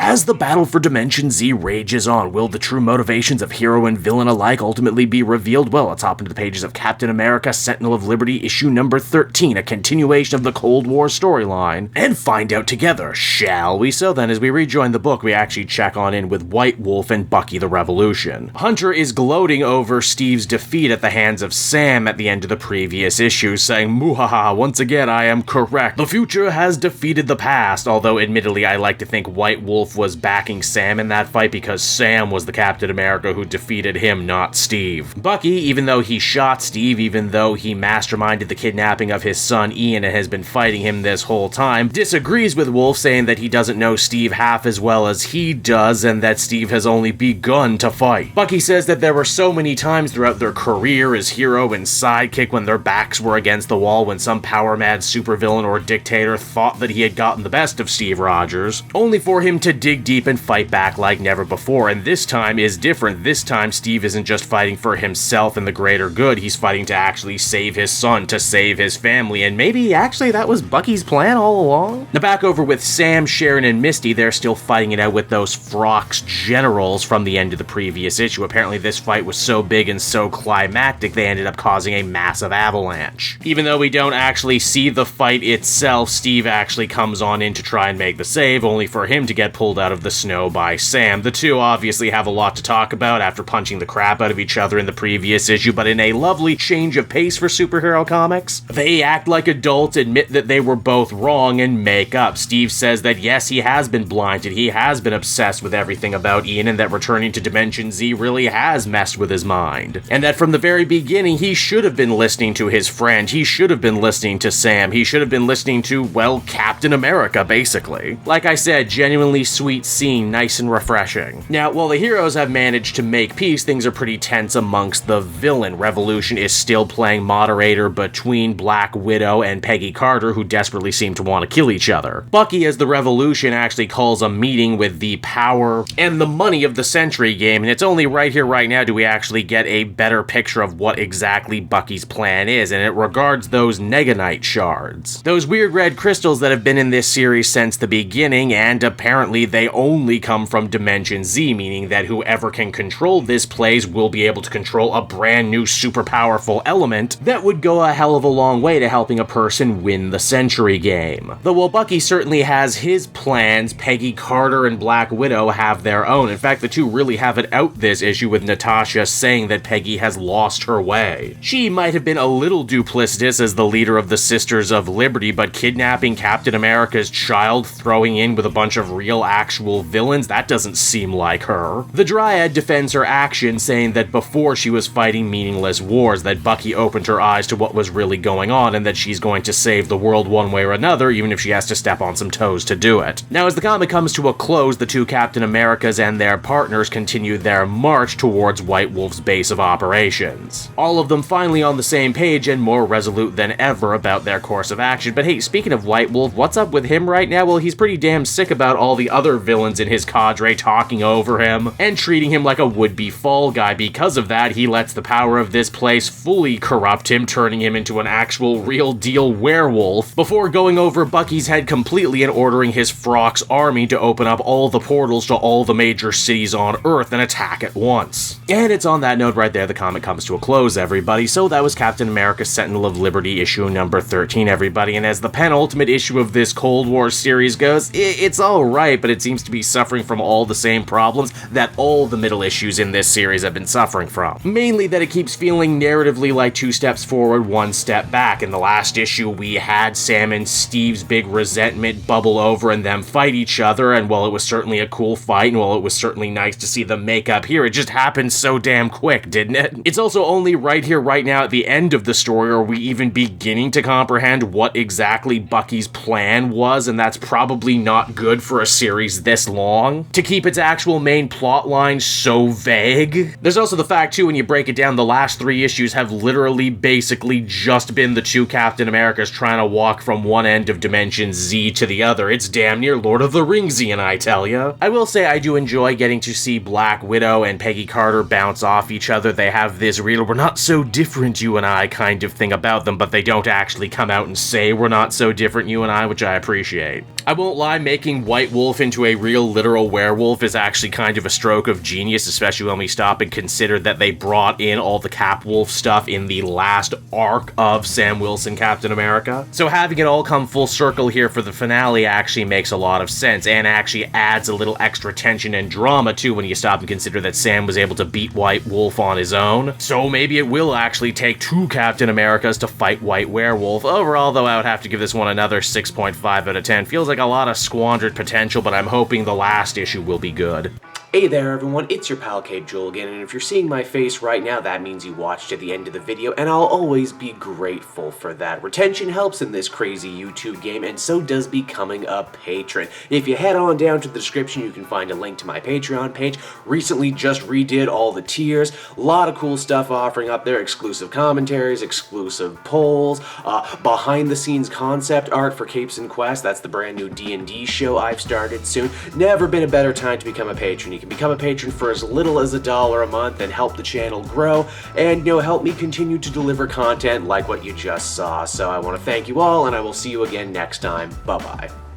As the battle for Dimension Z rages on, will the true motivations of hero and villain alike ultimately be revealed? Well, let's hop into the pages of Captain America Sentinel of Liberty issue number 13, a continuation of the Cold War storyline, and find out together, shall we? So then, as we rejoin the book, we actually check on in with White Wolf and Bucky the Revolution. Hunter is gloating over Steve's defeat at the hands of Sam at the end of the previous issue, saying, "Muhaha, once again I am correct. The future has defeated the past," although admittedly I like to think White Wolf was backing Sam in that fight because Sam was the Captain America who defeated him, not Steve. Bucky, even though he shot Steve, even though he masterminded the kidnapping of his son Ian and has been fighting him this whole time, disagrees with Wolf, saying that he doesn't know Steve half as well as he does and that Steve has only begun to fight. Bucky says that there were so many times throughout their career as hero and sidekick when their backs were against the wall, when some power-mad supervillain or dictator thought that he had gotten the best of Steve Rogers, only for him to dig deep and fight back like never before. And this time is different. This time Steve isn't just fighting for himself and the greater good, he's fighting to actually save his son, to save his family, and maybe actually that was Bucky's plan all along? Now back over with Sam, Sharon, and Misty, they're still fighting it out with those Frox generals from the end of the previous issue. Apparently this fight was so big and so climactic they ended up causing a massive avalanche. Even though we don't actually see the fight itself, Steve actually comes on in to try and make the save, only for him to get pulled out of the snow by Sam. The two obviously have a lot to talk about after punching the crap out of each other in the previous issue, but in a lovely change of pace for superhero comics, they act like adults, admit that they were both wrong, and make up. Steve says that yes, he has been blinded, he has been obsessed with everything about Ian, and that returning to Dimension Z really has messed with his mind. And that from the very beginning, he should have been listening to his friend, he should have been listening to Sam, he should have been listening to, well, Captain America, basically. Like I said, genuinely sweet scene, nice and refreshing. Now, while the heroes have managed to make peace, things are pretty tense amongst the villain. Revolution is still playing moderator between Black Widow and Peggy Carter, who desperately seem to want to kill each other. Bucky, as the Revolution, actually calls a meeting with the power and the money of the Century game, and it's only right here, right now, do we actually get a better picture of what exactly Bucky's plan is, and it regards those Neganite shards. Those weird red crystals that have been in this series since the beginning, and apparently they only come from Dimension Z, meaning that whoever can control this place will be able to control a brand new super powerful element that would go a hell of a long way to helping a person win the Century game. Though while Bucky certainly has his plans, Peggy Carter and Black Widow have their own. In fact, the two really have it out this issue, with Natasha saying that Peggy has lost her way. She might have been a little duplicitous as the leader of the Sisters of Liberty, but kidnapping Captain America's child, throwing in with a bunch of real actual villains, that doesn't seem like her. The Dryad defends her action, saying that before she was fighting meaningless wars, that Bucky opened her eyes to what was really going on, and that she's going to save the world one way or another, even if she has to step on some toes to do it. Now, as the comic comes to a close, the two Captain Americas and their partners continue their march towards White Wolf's base of operations. All of them finally on the same page and more resolute than ever about their course of action. But hey, speaking of White Wolf, what's up with him right now? Well, he's pretty damn sick about all the other villains in his cadre talking over him and treating him like a would-be fall guy. Because of that, he lets the power of this place fully corrupt him, turning him into an actual real-deal werewolf, before going over Bucky's head completely and ordering his Frox army to open up all the portals to all the major cities on Earth and attack at once. And it's on that note right there the comic comes to a close, everybody. So that was Captain America Sentinel of Liberty issue number 13, everybody. And as the penultimate issue of this Cold War series goes, it's alright, but it seems to be suffering from all the same problems that all the middle issues in this series have been suffering from. Mainly that it keeps feeling narratively like 2 steps forward, 1 step back. In the last issue, we had Sam and Steve's big resentment bubble over and them fight each other, and while it was certainly a cool fight, and while it was certainly nice to see them make up here, it just happened so damn quick, didn't it? It's also only right here, right now, at the end of the story are we even beginning to comprehend what exactly Bucky's plan was, and that's probably not good for a series this long, to keep its actual main plot line so vague. There's also the fact, too, when you break it down, the last 3 issues have literally basically just been the two Captain Americas trying to walk from one end of Dimension Z to the other. It's damn near Lord of the Ringsian, I tell ya. I will say I do enjoy getting to see Black Widow and Peggy Carter bounce off each other. They have this real, we're not so different, you and I, kind of thing about them, but they don't actually come out and say we're not so different, you and I, which I appreciate. I won't lie, making White Wolf into into a real literal werewolf is actually kind of a stroke of genius, especially when we stop and consider that they brought in all the Capwolf stuff in the last arc of Sam Wilson Captain America. So having it all come full circle here for the finale actually makes a lot of sense, and actually adds a little extra tension and drama too when you stop and consider that Sam was able to beat White Wolf on his own. So maybe it will actually take two Captain Americas to fight White Werewolf. Overall, though, I would have to give this one another 6.5 out of 10. Feels like a lot of squandered potential, but I'm hoping the last issue will be good. Hey there everyone, it's your pal Cape Joel again, and if you're seeing my face right now, that means you watched to the end of the video, and I'll always be grateful for that. Retention helps in this crazy YouTube game, and so does becoming a patron. If you head on down to the description, you can find a link to my Patreon page. Recently just redid all the tiers, a lot of cool stuff offering up there, exclusive commentaries, exclusive polls, behind the scenes concept art for Capes and Quest. That's the brand new D&D show I've started soon. Never been a better time to become a patron. You can become a patron for as little as $1 a month and help the channel grow, and help me continue to deliver content like what you just saw. So I want to thank you all, and I will see you again next time. Bye bye.